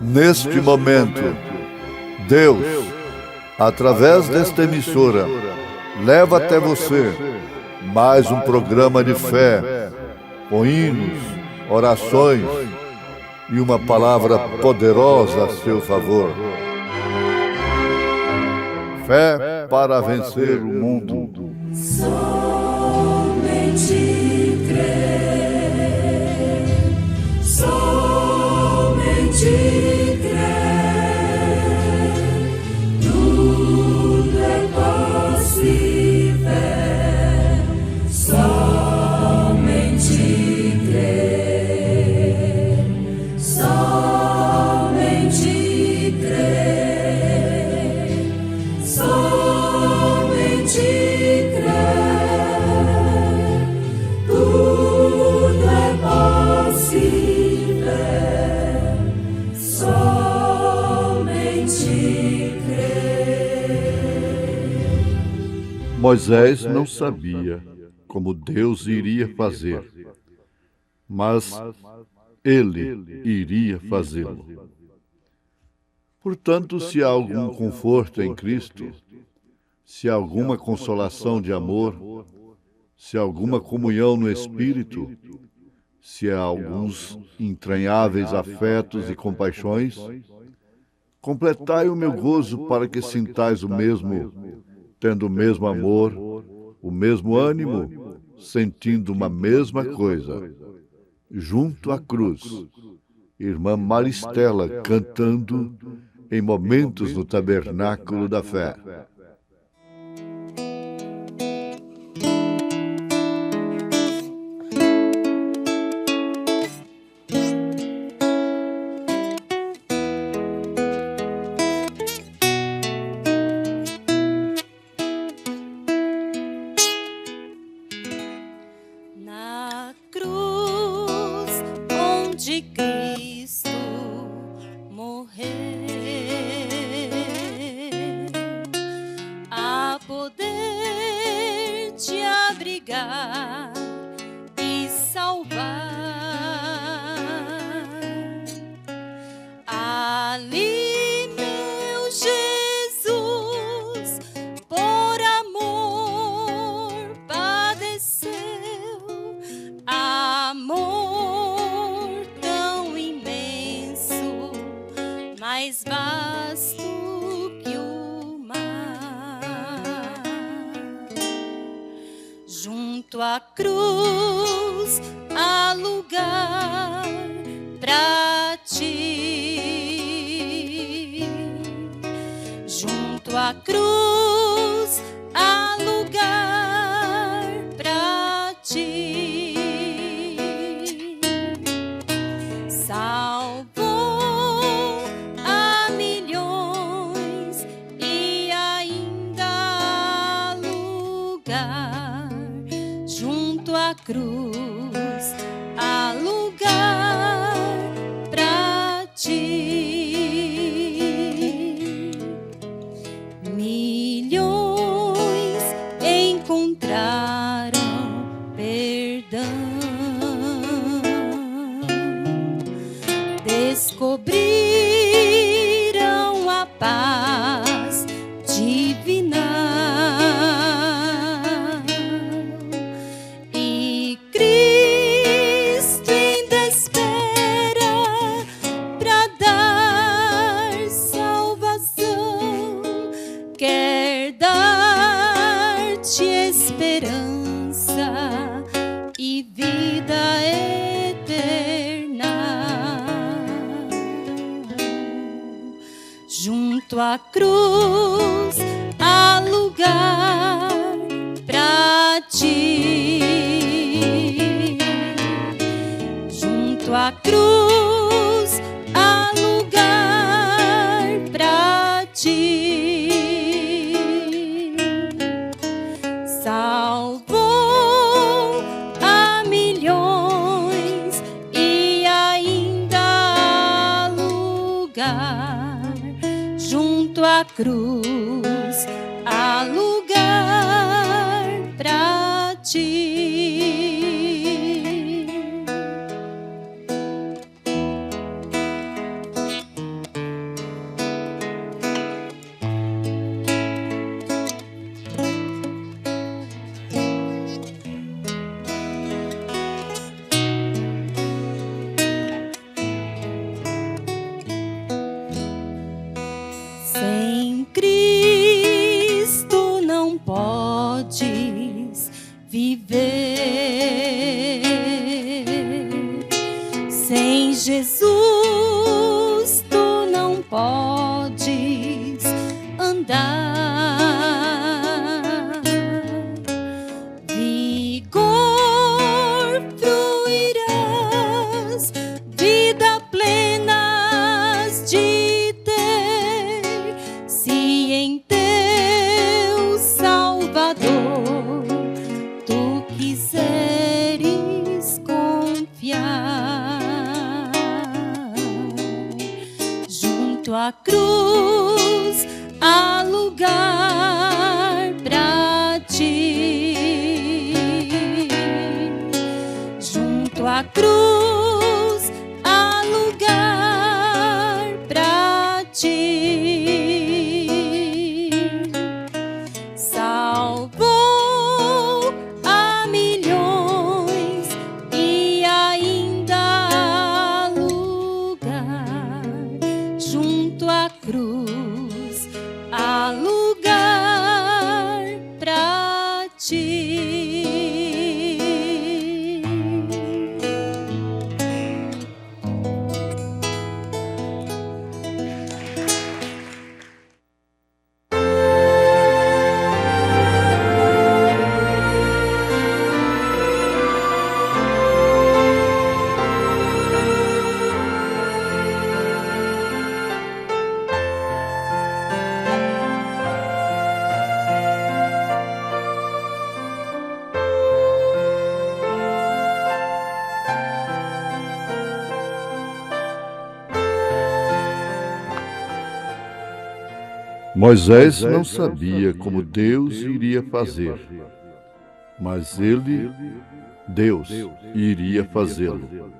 Neste momento, Deus, através desta emissora, leva até você mais um programa de fé, com hinos, orações e uma palavra poderosa a seu favor. Fé para vencer o mundo. Somente crer, somente crer, tudo é possível, somente crer, somente crer, somente crer, tudo é possível, somente crer. Moisés não sabia como Deus iria fazer, mas ele iria fazê-lo. Portanto, se há algum conforto em Cristo, se há alguma consolação de amor, se há alguma comunhão no Espírito, se há alguns entranháveis afetos e compaixões, completai o meu gozo para que sintais o mesmo, tendo o mesmo amor, o mesmo ânimo, sentindo uma mesma coisa. Junto à cruz, irmã Maristela cantando em momentos no tabernáculo da fé. Na cruz onde Cristo morreu, há poder te abrigar e salvar. Ali, meu Jesus, por amor padeceu, amor tão imenso, mais vasto que o mar. Junto à cruz há lugar pra ti. Junto à cruz há lugar pra ti. Salvou a milhões e ainda há lugar. Junto à cruz há lugar pra ti. Milhões encontraram perdão, descobriram a paz divina e Cristo ainda espera pra dar salvação, quer dar-te esperança e vida eterna. Junto à cruz há lugar pra ti. Junto à cruz há lugar pra ti. Salvou a milhões e ainda há lugar. Junto à cruz há lugar pra ti. junto à cruz há lugar pra ti. Junto à cruz há lugar pra ti. Salvou a milhões e ainda há lugar. Junto à cruz há lugar pra ti. Moisés não sabia como Deus iria fazer, mas Deus, iria fazê-lo.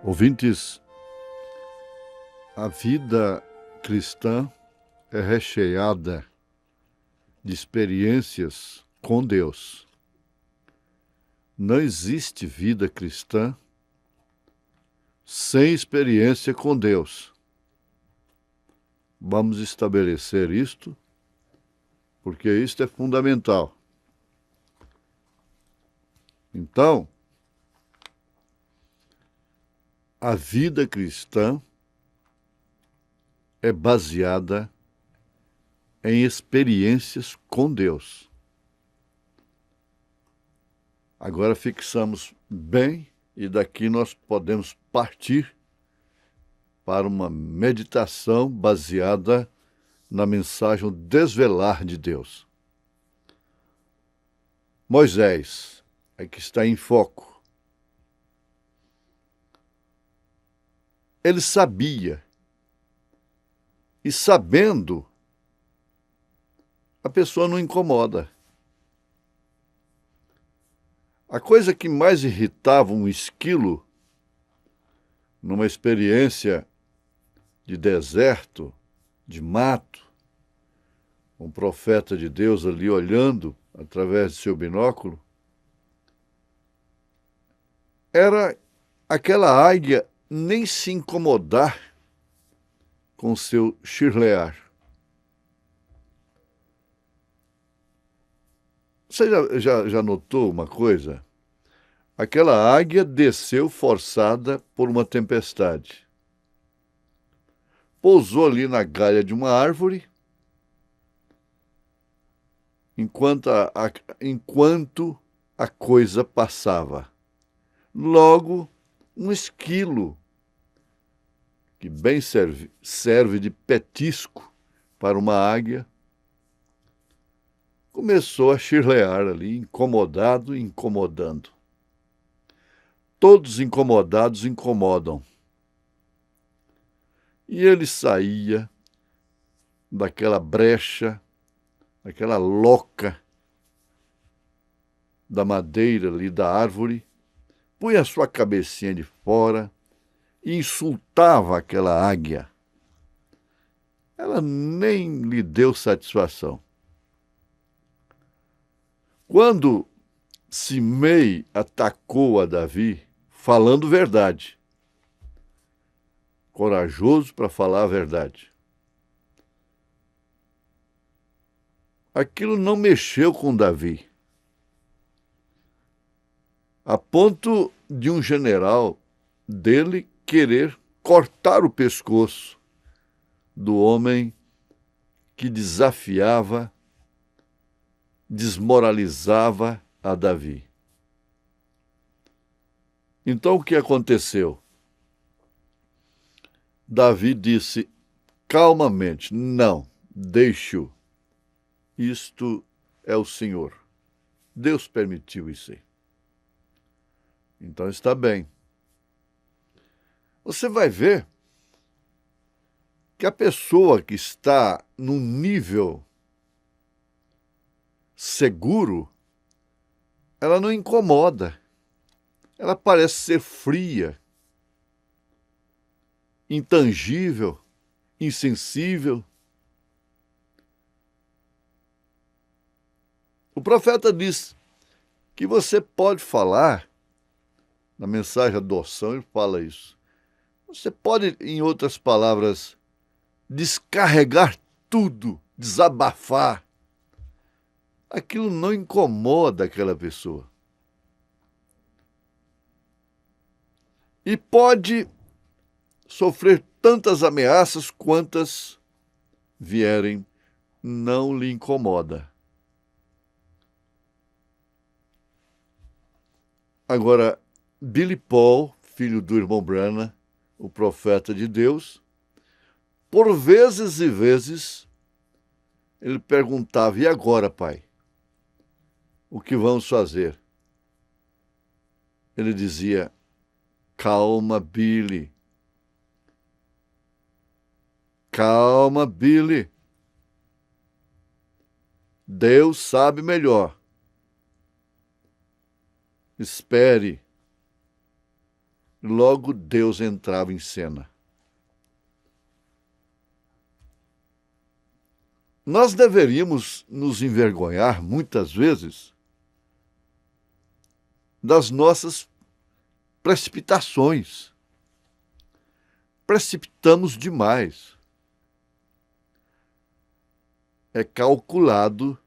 Ouvintes, a vida cristã é recheada de experiências com Deus. Não existe vida cristã sem experiência com Deus. Vamos estabelecer isto, porque isto é fundamental. Então, a vida cristã é baseada em experiências com Deus. Agora fixamos bem e daqui nós podemos partir para uma meditação baseada na mensagem Desvelar de Deus. Moisés é que está em foco. Ele sabia, e sabendo, a pessoa não incomoda. A coisa que mais irritava um esquilo, numa experiência de deserto, de mato, um profeta de Deus ali olhando através de seu binóculo, era aquela águia nem se incomodar com seu chirlear. Você já notou uma coisa? Aquela águia desceu forçada por uma tempestade. Pousou ali na galha de uma árvore, enquanto a coisa passava. Logo, um esquilo, que bem serve de petisco para uma águia, começou a chirlear ali, incomodado e incomodando. Todos incomodados incomodam. E ele saía daquela brecha, daquela loca da madeira ali da árvore, punha a sua cabecinha de fora e insultava aquela águia. Ela nem lhe deu satisfação. Quando Simei atacou a Davi, falando verdade, corajoso para falar a verdade, aquilo não mexeu com Davi, a ponto de um general dele querer cortar o pescoço do homem que desafiava desmoralizava a Davi. Então o que aconteceu? Davi disse calmamente: não, deixe-o. Isto é o Senhor. Deus permitiu isso aí. Então está bem. Você vai ver que a pessoa que está num nível seguro, ela não incomoda. Ela parece ser fria, intangível, insensível. O profeta diz que você pode falar, na mensagem da adoção ele fala isso, você pode, em outras palavras, descarregar tudo, desabafar. Aquilo não incomoda aquela pessoa. E pode sofrer tantas ameaças quantas vierem, não lhe incomoda. Agora, Billy Paul, filho do irmão Branham, o profeta de Deus, por vezes e vezes, ele perguntava: e agora, pai? O que vamos fazer? Ele dizia: calma, Billy. Calma, Billy. Deus sabe melhor. Espere. Logo Deus entrava em cena. Nós deveríamos nos envergonhar, muitas vezes, das nossas precipitações. Precipitamos demais. É calculado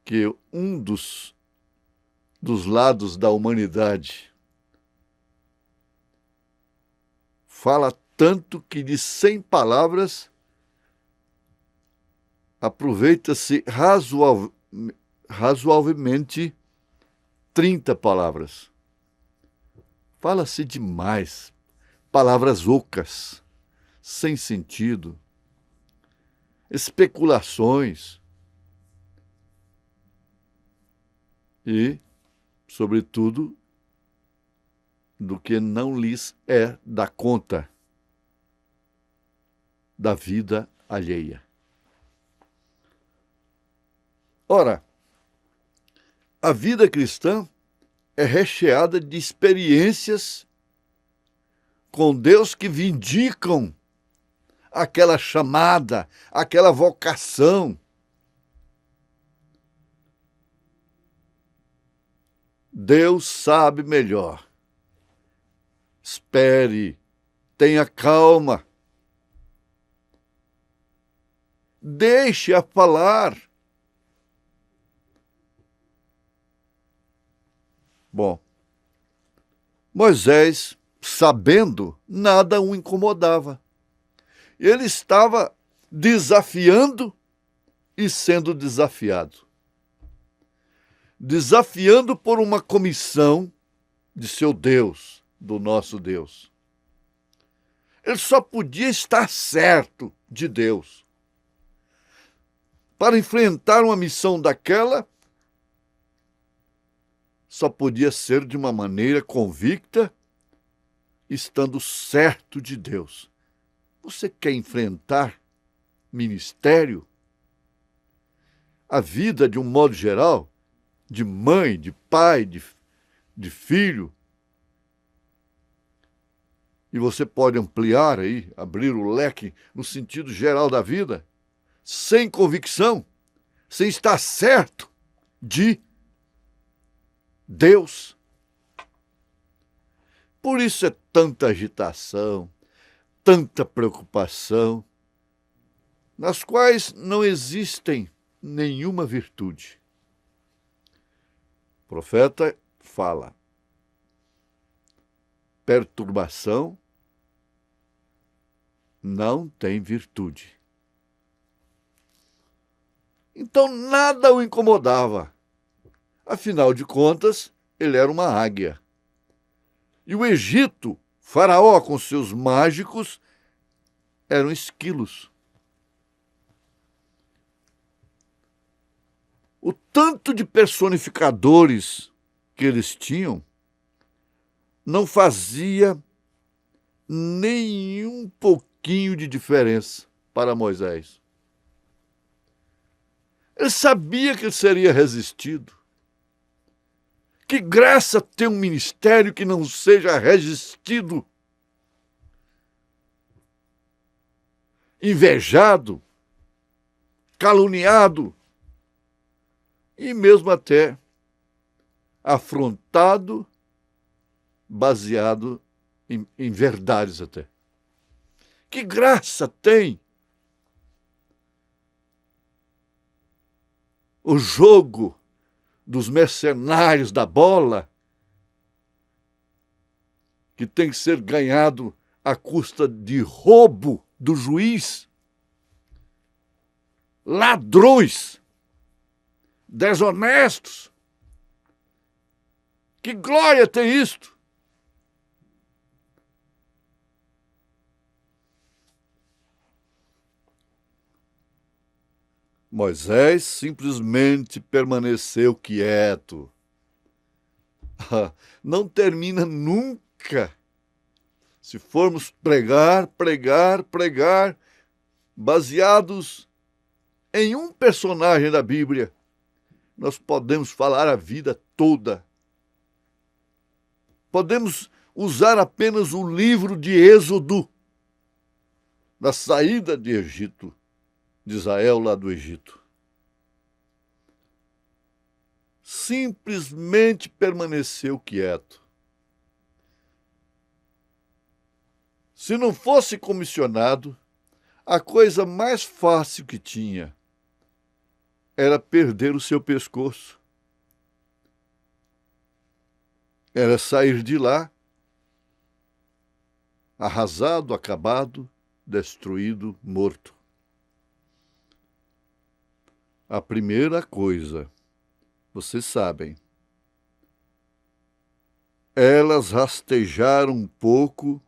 que um dos lados da humanidade fala tanto que de 100 palavras aproveita-se razoavelmente 30 palavras. Fala-se demais, palavras ocas, sem sentido, especulações e, sobretudo, do que não lhes é da conta da vida alheia. Ora, a vida cristã é recheada de experiências com Deus que vindicam aquela chamada, aquela vocação. Deus sabe melhor. Espere, tenha calma. Deixe-a falar. Bom, Moisés, sabendo, nada o incomodava. Ele estava desafiando e sendo desafiado. Desafiando por uma comissão de seu Deus, do nosso Deus. Ele só podia estar certo de Deus. Para enfrentar uma missão daquela, só podia ser de uma maneira convicta, estando certo de Deus. Você quer enfrentar ministério? A vida de um modo geral? De mãe, de pai, de filho? E você pode ampliar aí, abrir o leque no sentido geral da vida, sem convicção, sem estar certo de Deus. Por isso é tanta agitação, tanta preocupação, nas quais não existem nenhuma virtude. O profeta fala: perturbação não tem virtude. Então nada o incomodava. Afinal de contas, ele era uma águia. E o Egito, Faraó com seus mágicos, eram esquilos. O tanto de personificadores que eles tinham não fazia nem um pouquinho de diferença para Moisés. Ele sabia que ele seria resistido. Que graça ter um ministério que não seja resistido, invejado, caluniado e mesmo até afrontado, baseado em verdades até. Que graça tem o jogo dos mercenários da bola, que tem que ser ganhado à custa de roubo do juiz, ladrões, desonestos. Que glória tem isto! Moisés simplesmente permaneceu quieto. Não termina nunca. Se formos pregar, baseados em um personagem da Bíblia, nós podemos falar a vida toda. Podemos usar apenas o livro de Êxodo, da saída de Egito, de Israel lá do Egito. Simplesmente permaneceu quieto. Se não fosse comissionado, a coisa mais fácil que tinha era perder o seu pescoço. Era sair de lá arrasado, acabado, destruído, morto. A primeira coisa, vocês sabem, elas rastejaram um pouco,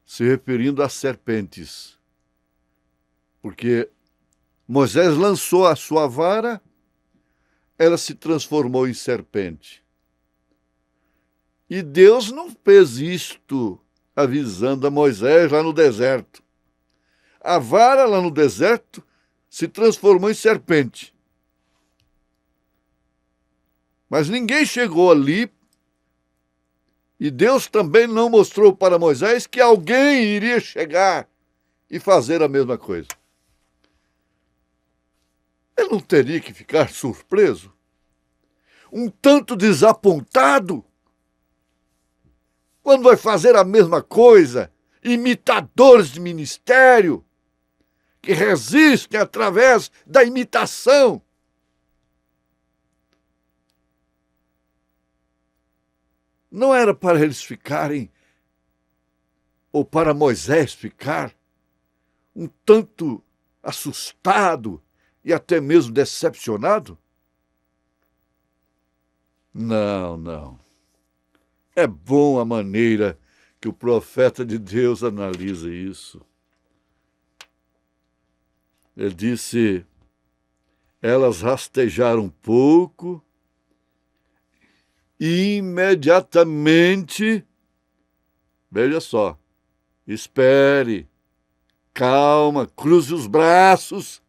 se referindo às serpentes, porque Moisés lançou a sua vara, ela se transformou em serpente. E Deus não fez isto avisando a Moisés lá no deserto. A vara lá no deserto se transformou em serpente. Mas ninguém chegou ali e Deus também não mostrou para Moisés que alguém iria chegar e fazer a mesma coisa. Ele não teria que ficar surpreso, um tanto desapontado, quando vai fazer a mesma coisa, imitadores de ministério, que resistem através da imitação. Não era para eles ficarem, ou para Moisés ficar, um tanto assustado e até mesmo decepcionado? Não. É bom a maneira que o profeta de Deus analisa isso. Ele disse, elas rastejaram um pouco e imediatamente, veja só, espere, calma, cruze os braços,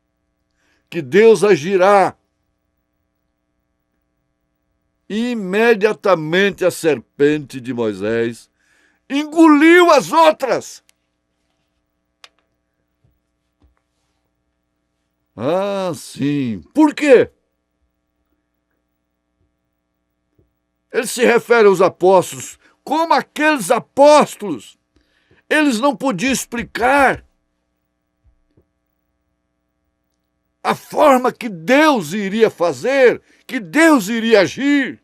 que Deus agirá. Imediatamente a serpente de Moisés engoliu as outras. Ah, sim. Por quê? Ele se refere aos apóstolos como aqueles apóstolos. Eles não podiam explicar a forma que Deus iria fazer, que Deus iria agir.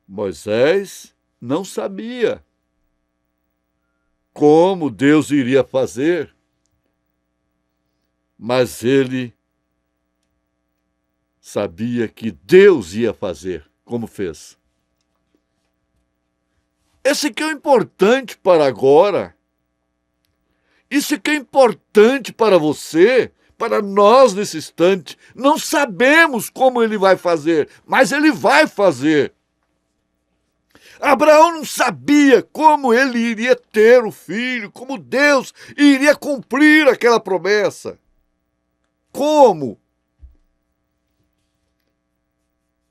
Moisés não sabia como Deus iria fazer, mas ele sabia que Deus ia fazer, como fez. Esse que é o importante para agora. Isso que é importante para você, para nós nesse instante. Não sabemos como ele vai fazer, mas ele vai fazer. Abraão não sabia como ele iria ter o filho, como Deus iria cumprir aquela promessa. Como?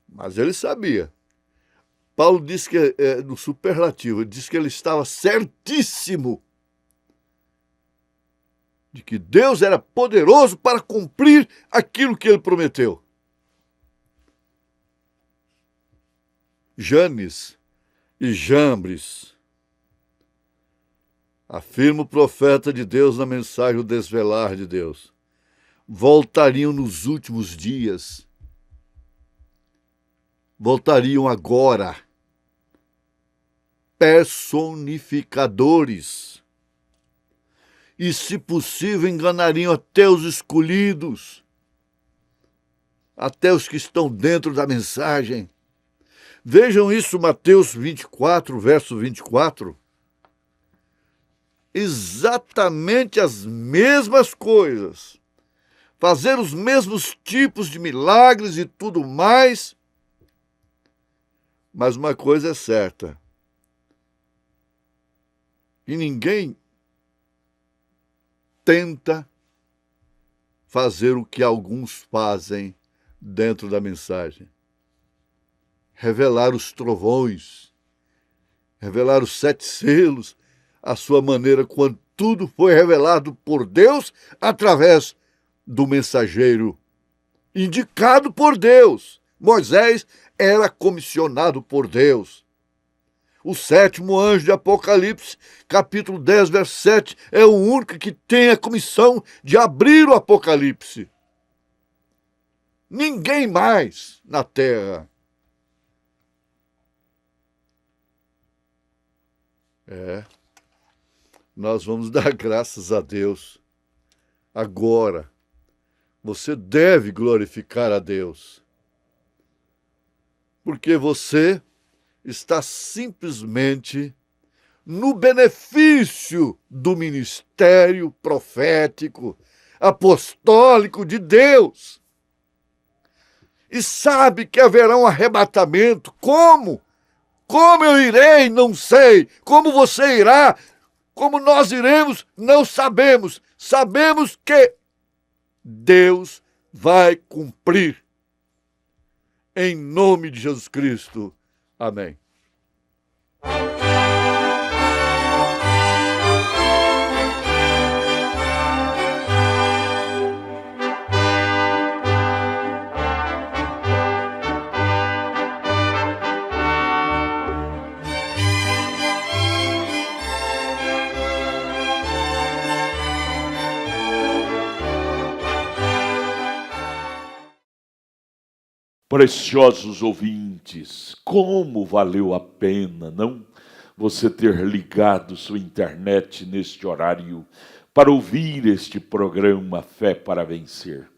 Mas ele sabia. Paulo diz que, no superlativo, ele diz que ele estava certíssimo de que Deus era poderoso para cumprir aquilo que ele prometeu. Janes e Jambres, afirma o profeta de Deus na mensagem O Desvelar de Deus, voltariam nos últimos dias, voltariam agora, personificadores, e, se possível, enganariam até os escolhidos, até os que estão dentro da mensagem. Vejam isso, Mateus 24, verso 24. Exatamente as mesmas coisas, fazer os mesmos tipos de milagres e tudo mais, mas uma coisa é certa, que ninguém tenta fazer o que alguns fazem dentro da mensagem. Revelar os trovões, revelar os 7 selos, a sua maneira, quando tudo foi revelado por Deus através do mensageiro indicado por Deus. Moisés era comissionado por Deus. O 7º anjo de Apocalipse, capítulo 10, verso 7, é o único que tem a comissão de abrir o Apocalipse. Ninguém mais na terra. Nós vamos dar graças a Deus. Agora, você deve glorificar a Deus. Porque você está simplesmente no benefício do ministério profético, apostólico de Deus. E sabe que haverá um arrebatamento. Como? Como eu irei? Não sei. Como você irá? Como nós iremos? Não sabemos. Sabemos que Deus vai cumprir. Em nome de Jesus Cristo. Amém. Preciosos ouvintes, como valeu a pena, não? Você ter ligado sua internet neste horário para ouvir este programa Fé para Vencer.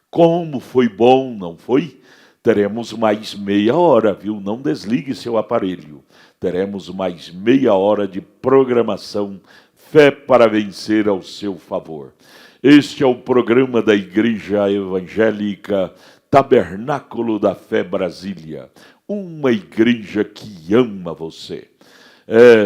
Como foi bom, não foi? Teremos mais meia hora, viu? Não desligue seu aparelho. Teremos mais meia hora de programação Fé para Vencer ao seu favor. Este é o programa da Igreja Evangélica Tabernáculo da Fé Brasília, uma igreja que ama você.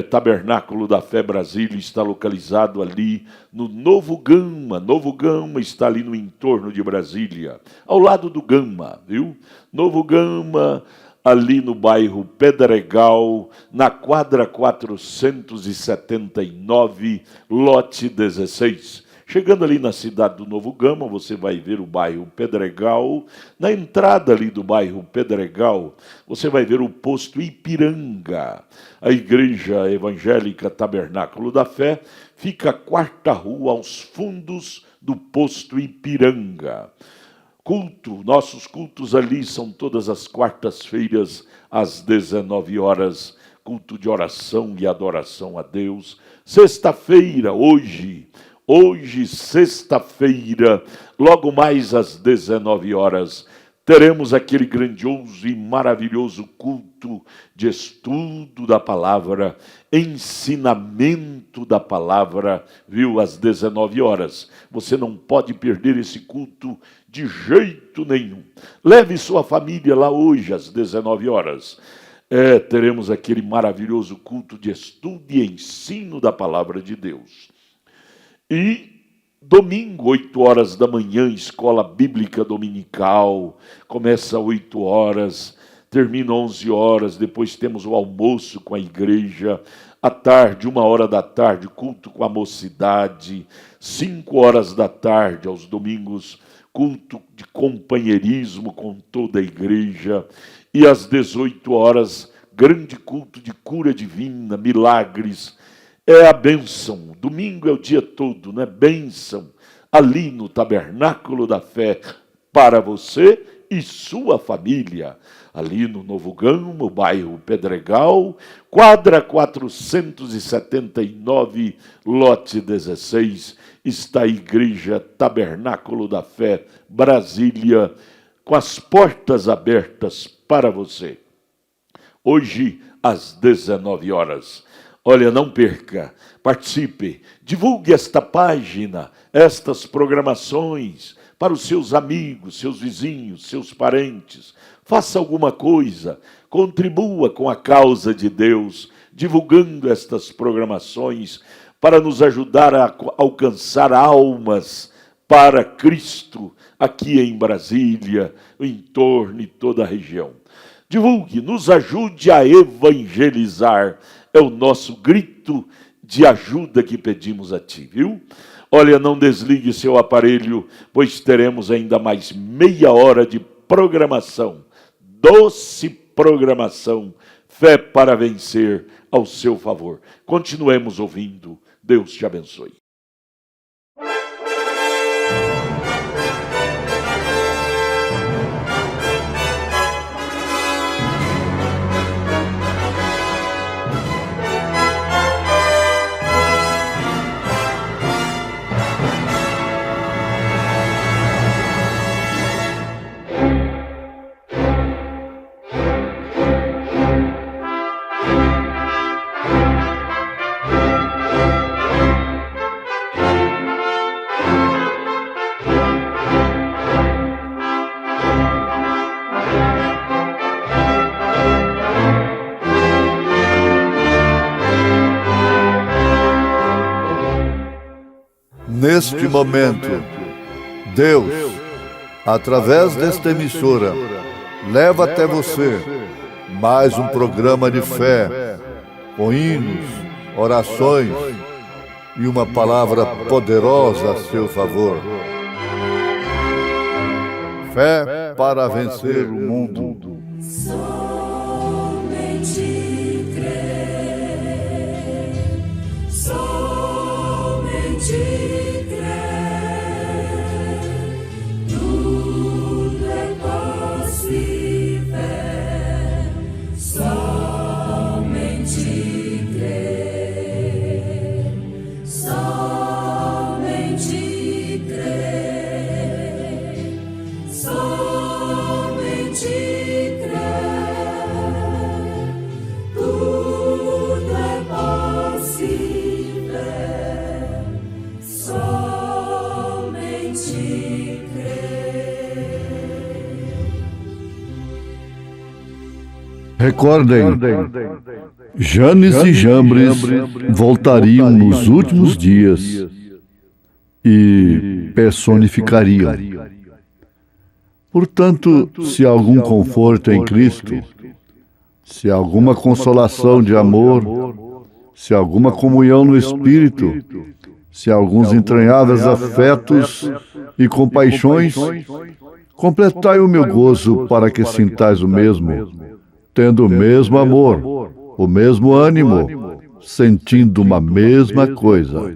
Tabernáculo da Fé Brasília está localizado ali no Novo Gama. Novo Gama está ali no entorno de Brasília, ao lado do Gama, viu? Novo Gama, ali no bairro Pedregal, na quadra 479, lote 16. Chegando ali na cidade do Novo Gama, você vai ver o bairro Pedregal. Na entrada ali do bairro Pedregal, você vai ver o posto Ipiranga. A Igreja Evangélica Tabernáculo da Fé fica a 4ª rua aos fundos do posto Ipiranga. Nossos cultos ali são todas as quartas-feiras às 19 horas. Culto de oração e adoração a Deus. Sexta-feira, hoje Hoje, sexta-feira, logo mais às 19 horas, teremos aquele grandioso e maravilhoso culto de estudo da palavra, ensinamento da palavra, viu? Às 19 horas. Você não pode perder esse culto de jeito nenhum. Leve sua família lá hoje, às 19 horas. Teremos aquele maravilhoso culto de estudo e ensino da palavra de Deus. E domingo, 8 horas da manhã, escola bíblica dominical, começa às 8 horas, termina às 11 horas, depois temos o almoço com a igreja, à tarde, 1 hora da tarde, culto com a mocidade, 5 horas da tarde, aos domingos, culto de companheirismo com toda a igreja, e às 18 horas, grande culto de cura divina, milagres. É a bênção. Domingo é o dia todo, né? Bênção ali no Tabernáculo da Fé para você e sua família. Ali no Novo Gama, bairro Pedregal, quadra 479, lote 16, está a Igreja Tabernáculo da Fé, Brasília, com as portas abertas para você. Hoje, às 19 horas. Olha, não perca, participe, divulgue esta página, estas programações para os seus amigos, seus vizinhos, seus parentes. Faça alguma coisa, contribua com a causa de Deus, divulgando estas programações para nos ajudar a alcançar almas para Cristo aqui em Brasília, em torno e toda a região. Divulgue, nos ajude a evangelizar. É o nosso grito de ajuda que pedimos a ti, viu? Olha, não desligue seu aparelho, pois teremos ainda mais meia hora de programação. Doce programação, fé para vencer ao seu favor. Continuemos ouvindo. Deus te abençoe. Neste momento, Deus, através desta emissora, leva até você mais um programa de fé, com hinos, orações e uma palavra poderosa a seu favor. Fé para vencer o mundo. Somente crer, somente crer, tudo é possível, somente crer, somente crer, somente crer, tudo é possível, somente crer. Recordem, Janes e Jambres voltariam nos últimos dias e personificariam. Portanto, se há algum conforto em Cristo, se há alguma consolação de amor, se há alguma comunhão no Espírito, se há alguns entranháveis afetos e compaixões, completai o meu gozo para que sintais o mesmo, tendo o mesmo amor, o mesmo ânimo, sentindo uma mesma coisa.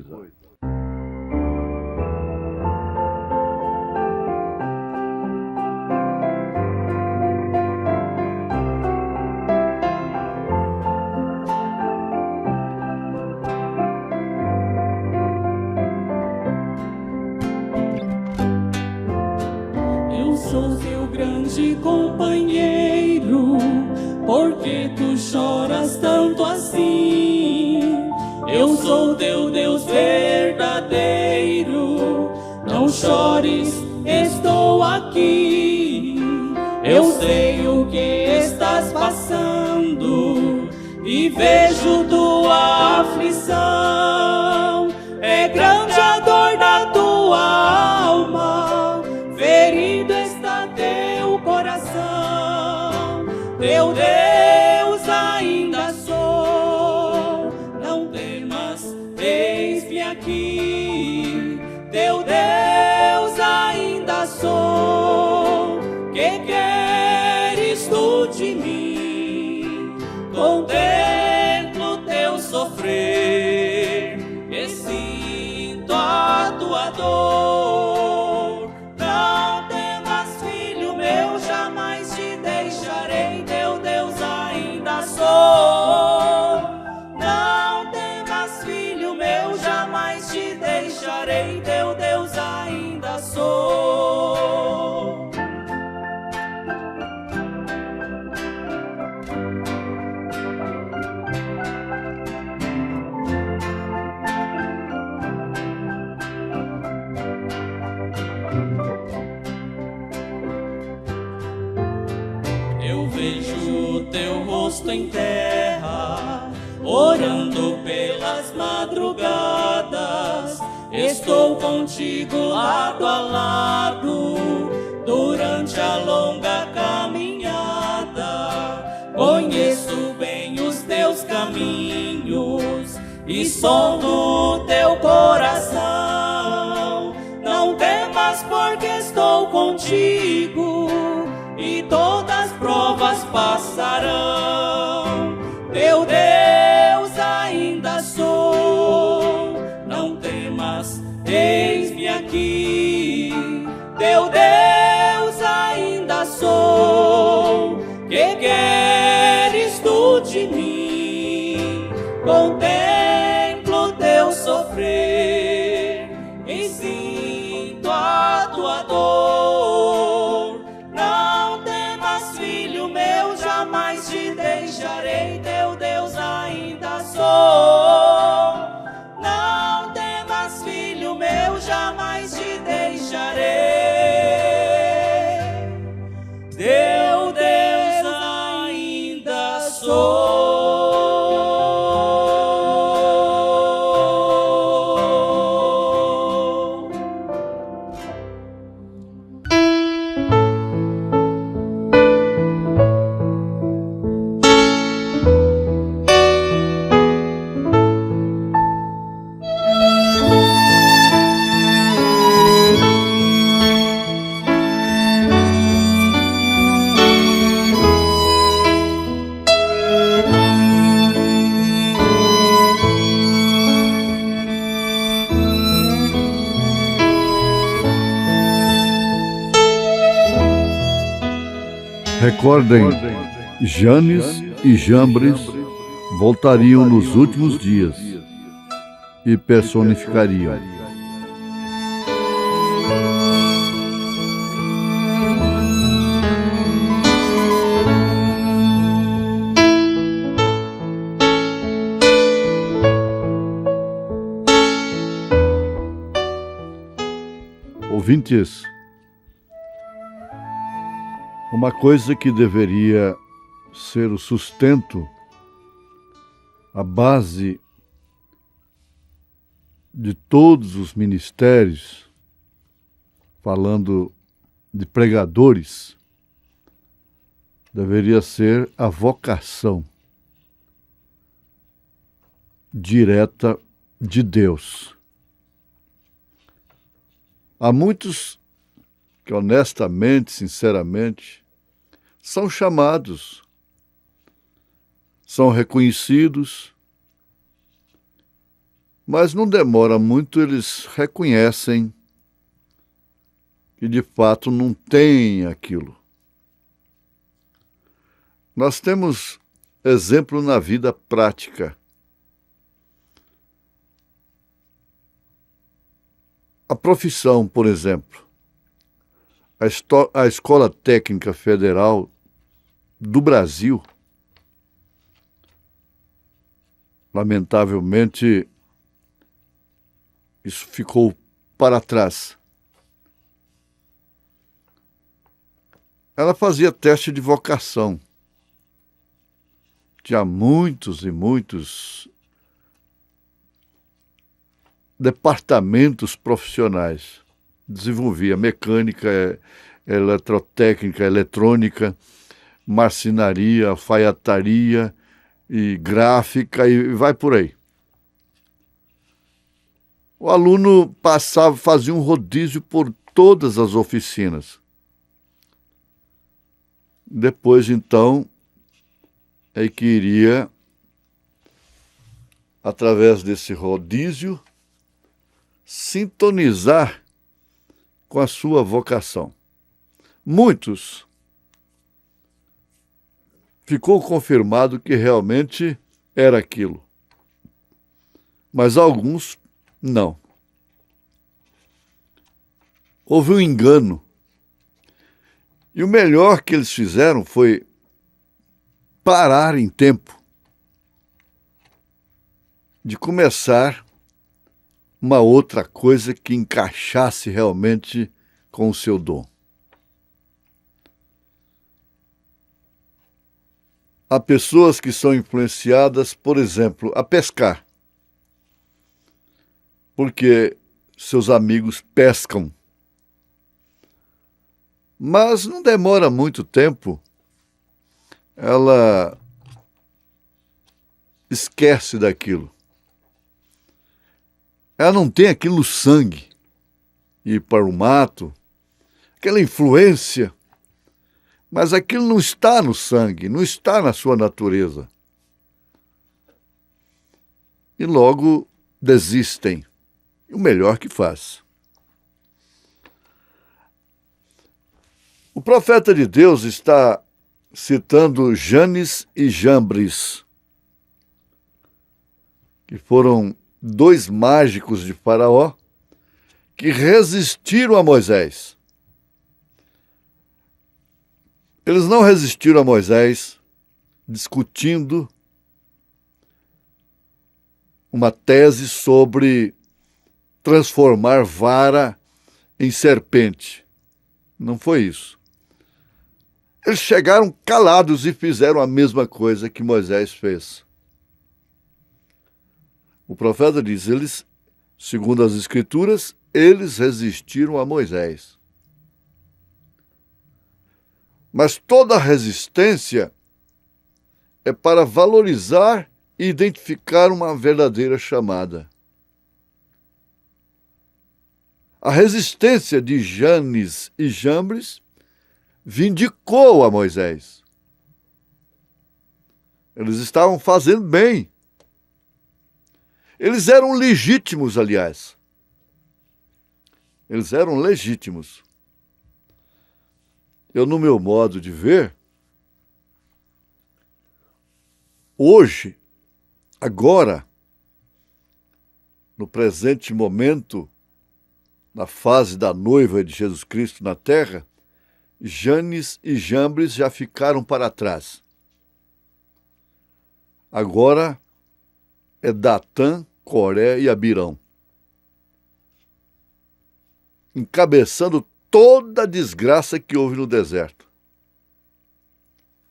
sou teu grande companheiro. Por que tu choras tanto assim? Eu sou teu Deus verdadeiro. Não chores, estou aqui. Eu sei o que estás passando e vejo tua aflição. É grande a dor da tua alma, ferido está teu coração. Teu Deus ainda sou, não temas, eis-me aqui. Teu Deus ainda sou, que queres tu de mim? Contemplo teu sofrer e sinto a tua dor. Não temas, filho meu, jamais te deixarei. Teu Deus ainda sou. Não temas, filho meu, jamais te deixarei. Teu Deus ainda sou. Eu vejo teu rosto em terra, orando pelas madrugadas. Estou contigo lado a lado, durante a longa caminhada. Conheço bem os teus caminhos e sondo teu coração. Não temas, porque estou contigo e todas as provas passarão. Teu Deus ainda sou, não temas, eis-me aqui. Teu Deus ainda sou, que queres tu de mim? Contemplo teu sofrer e sinto a tua dor. Não temas, filho meu, jamais te deixarei. Teu Deus ainda sou. Não temas, filho meu, jamais te deixarei. Teu Deus ainda sou. Recordem, Janes e Jambres voltariam nos últimos dias e personificariam. Ouvintes, uma coisa que deveria ser o sustento, a base de todos os ministérios, falando de pregadores, deveria ser a vocação direta de Deus. Há muitos que honestamente, sinceramente, são chamados, são reconhecidos, mas não demora muito, eles reconhecem que de fato não tem aquilo. Nós temos exemplo na vida prática. A profissão, por exemplo. a Escola Técnica Federal do Brasil, lamentavelmente, isso ficou para trás. Ela fazia teste de vocação. Tinha muitos e muitos departamentos profissionais. Desenvolvia mecânica, eletrotécnica, eletrônica, marcenaria, alfaiataria e gráfica e vai por aí. O aluno passava, fazia um rodízio por todas as oficinas. Depois, então, é que iria, através desse rodízio, sintonizar com a sua vocação. Muitos ficou confirmado que realmente era aquilo, mas alguns não. Houve um engano. E o melhor que eles fizeram foi parar em tempo de começar uma outra coisa que encaixasse realmente com o seu dom. Há pessoas que são influenciadas, por exemplo, a pescar, porque seus amigos pescam. Mas não demora muito tempo, ela esquece daquilo. Ela não tem aquilo no sangue, ir para o mato, aquela influência, mas aquilo não está no sangue, não está na sua natureza. E logo desistem, o melhor que faz. O profeta de Deus está citando Janes e Jambres, que foram 2 mágicos de Faraó que resistiram a Moisés. Eles não resistiram a Moisés discutindo uma tese sobre transformar vara em serpente. Não foi isso. Eles chegaram calados e fizeram a mesma coisa que Moisés fez. O profeta diz, eles, segundo as Escrituras, eles resistiram a Moisés. Mas toda resistência é para valorizar e identificar uma verdadeira chamada. A resistência de Janes e Jambres vindicou a Moisés. Eles estavam fazendo bem. Eles eram legítimos, aliás. Eles eram legítimos. Eu, no meu modo de ver, hoje, agora, no presente momento, na fase da noiva de Jesus Cristo na terra, Janes e Jambres já ficaram para trás. Agora é Datã, Coré e Abirão, encabeçando toda a desgraça que houve no deserto.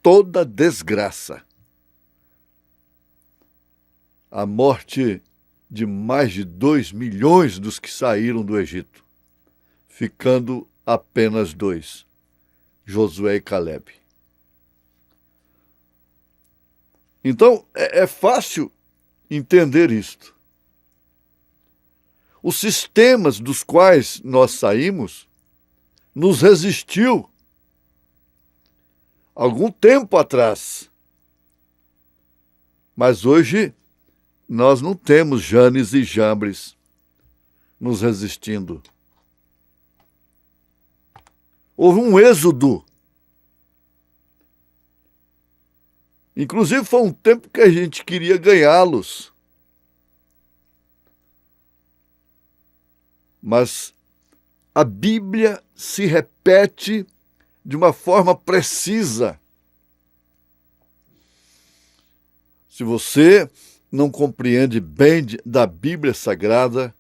Toda desgraça. A morte de mais de 2 milhões dos que saíram do Egito, ficando apenas 2, Josué e Calebe. Então, é fácil entender isto. Os sistemas dos quais nós saímos nos resistiu algum tempo atrás. Mas hoje nós não temos Janes e Jambres nos resistindo. Houve um êxodo. Inclusive foi um tempo que a gente queria ganhá-los. Mas a Bíblia se repete de uma forma precisa. Se você não compreende bem da Bíblia Sagrada,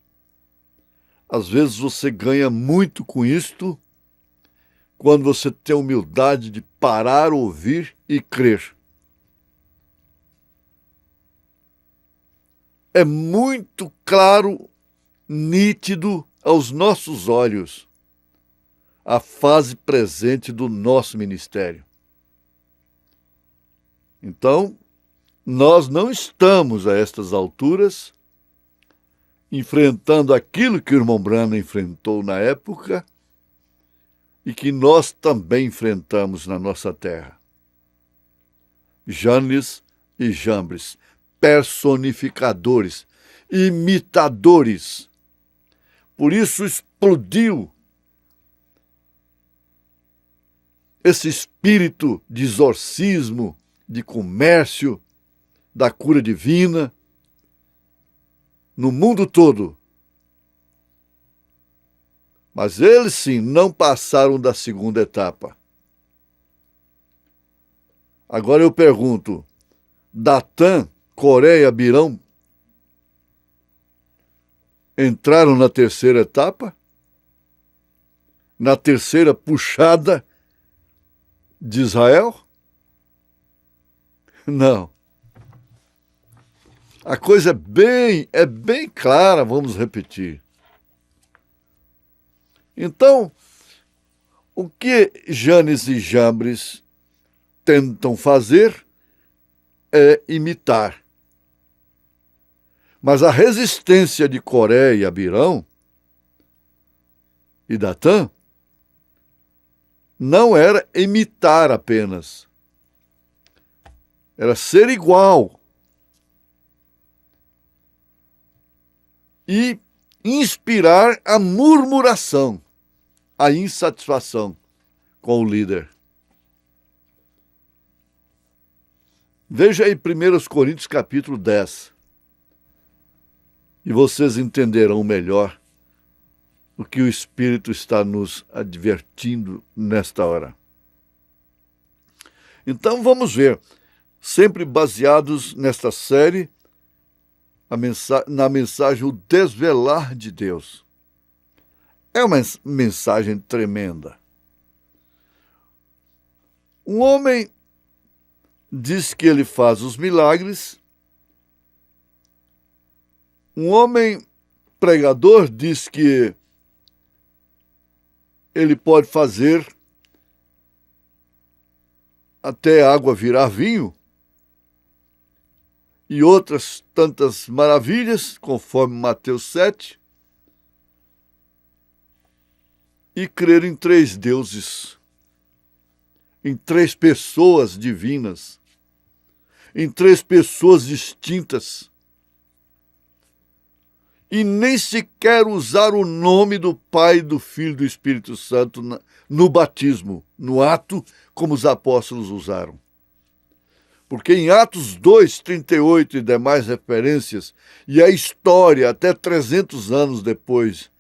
às vezes você ganha muito com isto quando você tem a humildade de parar, ouvir e crer. É muito claro, nítido aos nossos olhos a fase presente do nosso ministério. Então, nós não estamos a estas alturas enfrentando aquilo que o irmão Branham enfrentou na época e que nós também enfrentamos na nossa terra. Janes e Jambres, personificadores, imitadores. Por isso explodiu esse espírito de exorcismo, de comércio, da cura divina, no mundo todo. Mas eles, sim, não passaram da segunda etapa. Agora eu pergunto, Datã, Coré e Abirão entraram na terceira etapa? Na terceira puxada de Israel? Não. A coisa é bem clara, vamos repetir. Então, o que Janes e Jambres tentam fazer é imitar. Mas a resistência de Coré e Abirão e Datã não era imitar apenas. Era ser igual. E inspirar a murmuração, a insatisfação com o líder. Veja aí 1 Coríntios capítulo 10. E vocês entenderão melhor o que o Espírito está nos advertindo nesta hora. Então vamos ver, sempre baseados nesta série, na mensagem O Desvelar de Deus. É uma mensagem tremenda. Um homem diz que ele faz os milagres. Um homem pregador diz que ele pode fazer até água virar vinho e outras tantas maravilhas, conforme Mateus 7, e crer em 3 deuses, em 3 pessoas divinas, em 3 pessoas distintas, e nem sequer usar o nome do Pai, do Filho e do Espírito Santo no batismo, no ato, como os apóstolos usaram. Porque em Atos 2, 38 e demais referências, e a história até 300 anos depois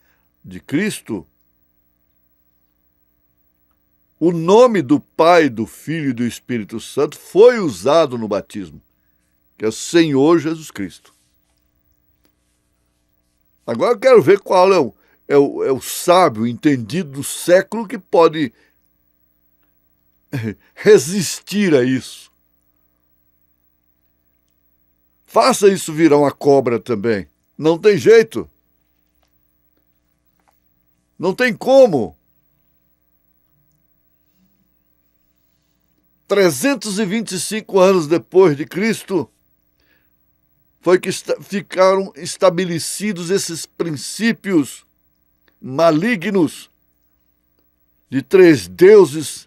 de Cristo, o nome do Pai, do Filho e do Espírito Santo foi usado no batismo, que é o Senhor Jesus Cristo. Agora eu quero ver qual é o sábio entendido do século que pode resistir a isso. Faça isso virar uma cobra também. Não tem jeito. Não tem como. 325 anos depois de Cristo, foi que ficaram estabelecidos esses princípios malignos de 3 deuses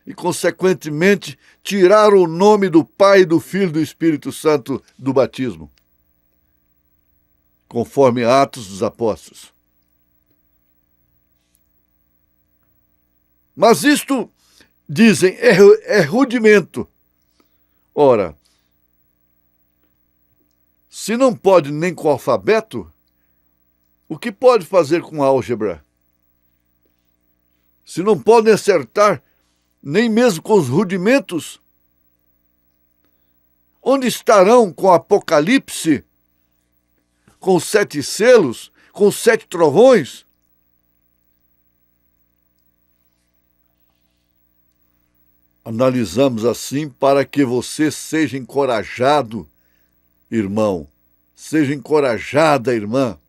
e, consequentemente, tiraram o nome do Pai, do Filho e do Espírito Santo do batismo, conforme Atos dos Apóstolos. Mas isto, dizem, é rudimento. Ora, se não pode nem com o alfabeto, o que pode fazer com álgebra? Se não podem acertar nem mesmo com os rudimentos, onde estarão com o Apocalipse, com os 7 selos, com os 7 trovões? Analisamos assim para que você seja encorajado, irmão, seja encorajada, irmã,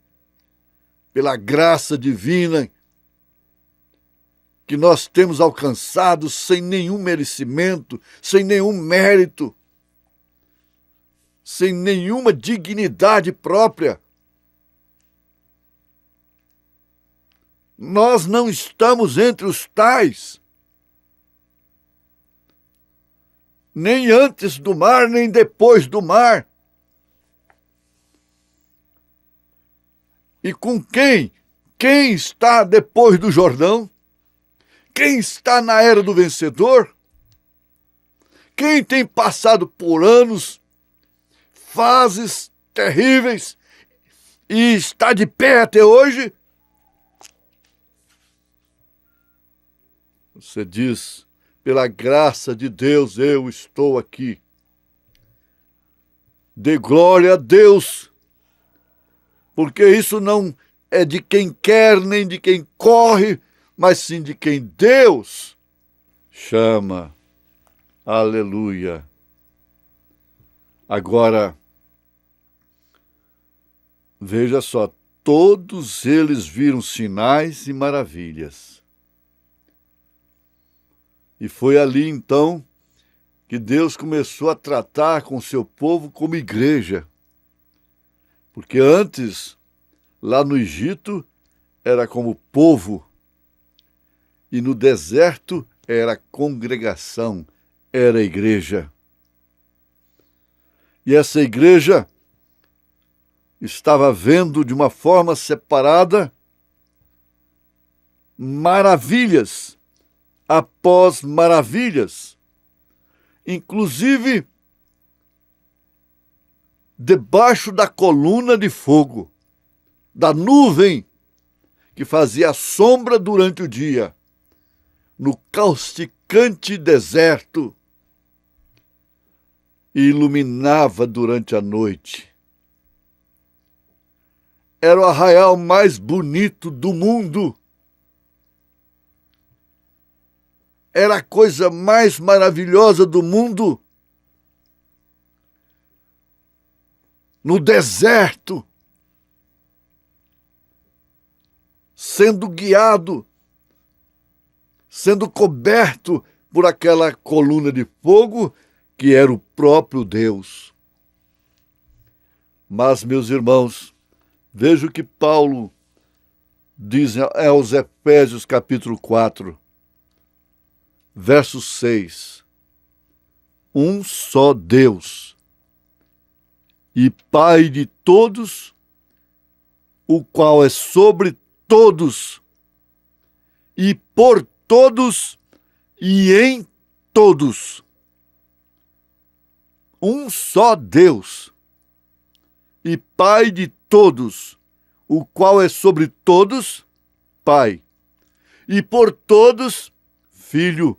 pela graça divina que nós temos alcançado sem nenhum merecimento, sem nenhum mérito, sem nenhuma dignidade própria. Nós não estamos entre os tais, nem antes do mar, nem depois do mar. E com quem? Quem está depois do Jordão? Quem está na era do vencedor? Quem tem passado por anos, fases terríveis e está de pé até hoje? Você diz: pela graça de Deus eu estou aqui. Dê glória a Deus, porque isso não é de quem quer nem de quem corre, mas sim de quem Deus chama. Aleluia. Agora, veja só, todos eles viram sinais e maravilhas. E foi ali, então, que Deus começou a tratar com o seu povo como igreja. Porque antes, lá no Egito, era como povo, e no deserto era congregação, era igreja. E essa igreja estava vendo de uma forma separada maravilhas após maravilhas, inclusive debaixo da coluna de fogo, da nuvem que fazia sombra durante o dia, no causticante deserto, e iluminava durante a noite. Era o arraial mais bonito do mundo. Era a coisa mais maravilhosa do mundo. No deserto, sendo guiado, sendo coberto por aquela coluna de fogo que era o próprio Deus. Mas, meus irmãos, veja o que Paulo diz aos Efésios capítulo 4, verso 6. Um só Deus e Pai de todos, o qual é sobre todos e por todos e em todos. Um só Deus e Pai de todos, o qual é sobre todos, Pai, e por todos, Filho,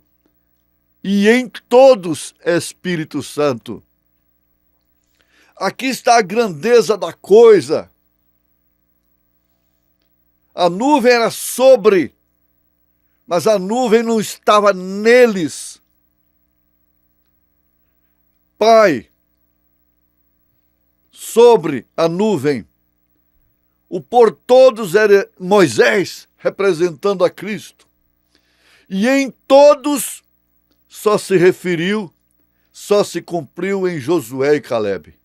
e em todos, Espírito Santo. Aqui está a grandeza da coisa. A nuvem era sobre, mas a nuvem não estava neles. Pai, sobre a nuvem. O por todos era Moisés, representando a Cristo. E em todos só se referiu, só se cumpriu em Josué e Calebe.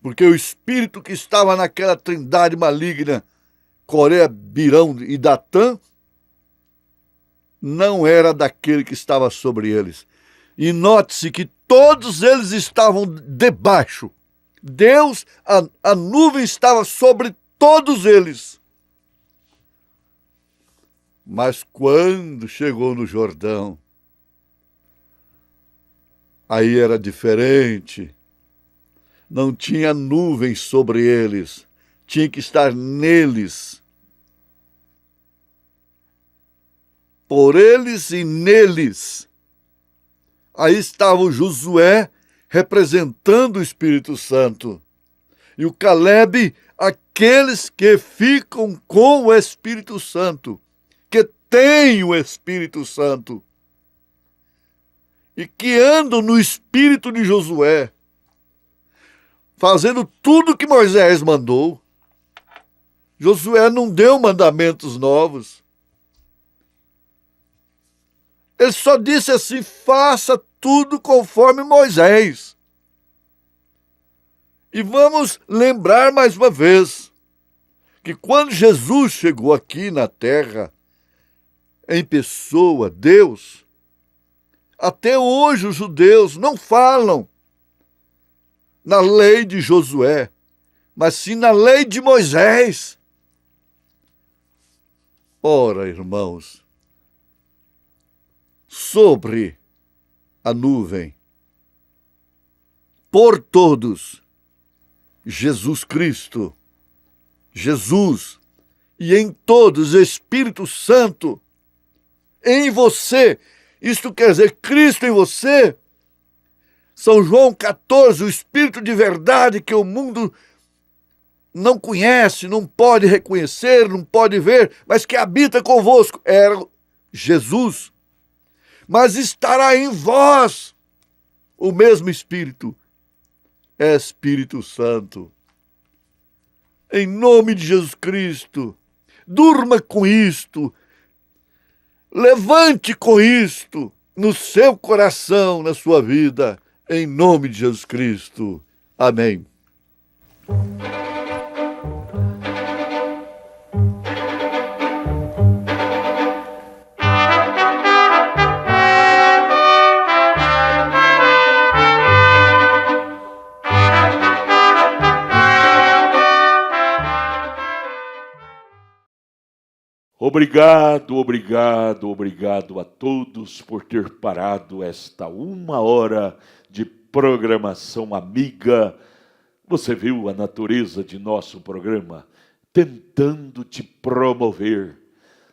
Porque o espírito que estava naquela trindade maligna, Coré, Birão e Datã, não era daquele que estava sobre eles. E note-se que todos eles estavam debaixo. Deus, a nuvem estava sobre todos eles. Mas quando chegou no Jordão, aí era diferente. Não tinha nuvem sobre eles, tinha que estar neles. por eles e neles. Aí estava o Josué representando o Espírito Santo. E o Caleb, aqueles que ficam com o Espírito Santo, que têm o Espírito Santo e que andam no espírito de Josué, fazendo tudo que Moisés mandou. Josué não deu mandamentos novos. Ele só disse assim: faça tudo conforme Moisés. E vamos lembrar mais uma vez que quando Jesus chegou aqui na terra, em pessoa, Deus, até hoje os judeus não falam na lei de Josué, mas sim na lei de Moisés. Ora, irmãos, sobre a nuvem, por todos, Jesus Cristo, Jesus, e em todos, Espírito Santo, em você. Isto quer dizer Cristo em você. São João 14, o Espírito de verdade que o mundo não conhece, não pode reconhecer, não pode ver, mas que habita convosco. Era Jesus. Mas estará em vós o mesmo Espírito, Espírito Santo. Em nome de Jesus Cristo, durma com isto, levante com isto no seu coração, na sua vida, em nome de Jesus Cristo. Amém. Obrigado, obrigado, obrigado a todos por ter parado esta 1 hora de programação amiga. Você viu a natureza de nosso programa? Tentando te promover,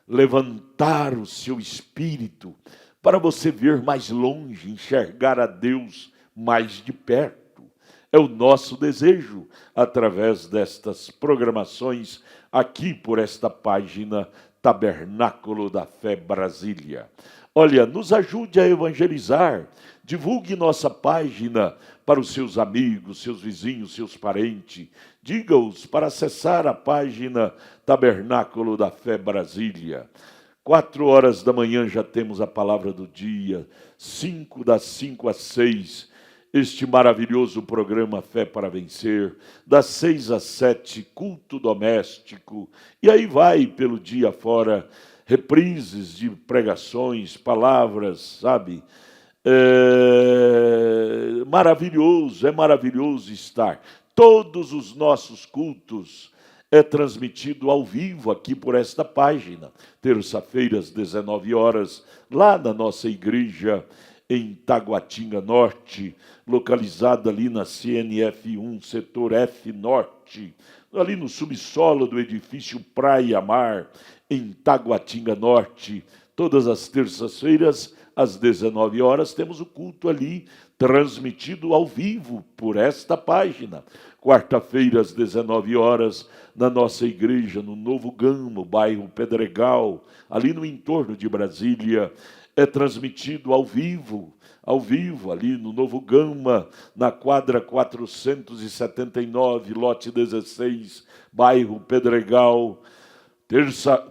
levantar o seu espírito para você ver mais longe, enxergar a Deus mais de perto. É o nosso desejo através destas programações aqui por esta página Tabernáculo da Fé Brasília. Olha, nos ajude a evangelizar, divulgue nossa página para os seus amigos, seus vizinhos, seus parentes. Diga-os para acessar a página Tabernáculo da Fé Brasília. 4 da manhã já temos a palavra do dia, das 5 às 6, este maravilhoso programa Fé para Vencer, das 6 às 7, culto doméstico, e aí vai pelo dia fora, reprises de pregações, palavras, sabe? É maravilhoso estar. Todos os nossos cultos é transmitido ao vivo aqui por esta página, terça-feira às 19 horas, lá na nossa igreja, em Taguatinga Norte, localizada ali na CNF1, setor F Norte, ali no subsolo do edifício Praia Mar, em Taguatinga Norte. Todas as terças-feiras, às 19 horas, temos o culto ali, transmitido ao vivo por esta página. Quarta-feira, às 19 horas, na nossa igreja, no Novo Gama, bairro Pedregal, ali no entorno de Brasília, é transmitido ao vivo, ali no Novo Gama, na quadra 479, lote 16, bairro Pedregal.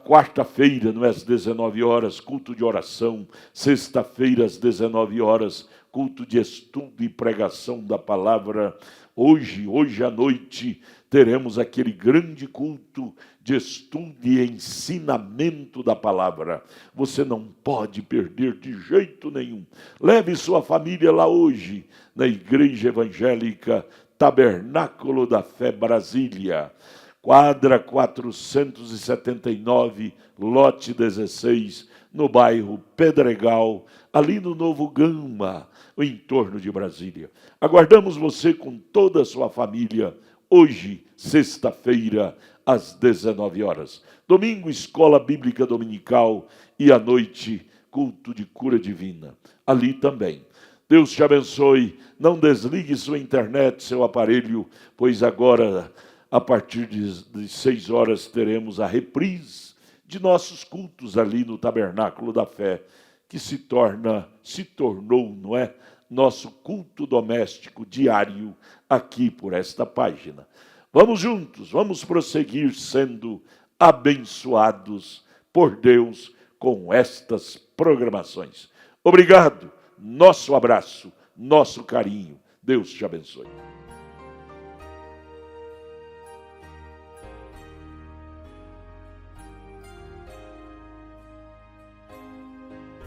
Quarta-feira, às 19 horas, culto de oração. Sexta-feira, às 19 horas, culto de estudo e pregação da palavra. Hoje à noite, teremos aquele grande culto de estudo e ensinamento da palavra. Você não pode perder de jeito nenhum. Leve sua família lá hoje, na Igreja Evangélica Tabernáculo da Fé Brasília. Quadra 479, lote 16, no bairro Pedregal, ali no Novo Gama, o entorno de Brasília. Aguardamos você com toda a sua família, hoje, sexta-feira, às 19 horas. Domingo, escola bíblica dominical e à noite, culto de cura divina. Ali também. Deus te abençoe. Não desligue sua internet, seu aparelho, pois agora, a partir de 6 horas, teremos a reprise de nossos cultos ali no Tabernáculo da Fé, que se tornou, não é? Nosso culto doméstico diário aqui por esta página. Vamos juntos, vamos prosseguir sendo abençoados por Deus com estas programações. Obrigado, nosso abraço, nosso carinho. Deus te abençoe.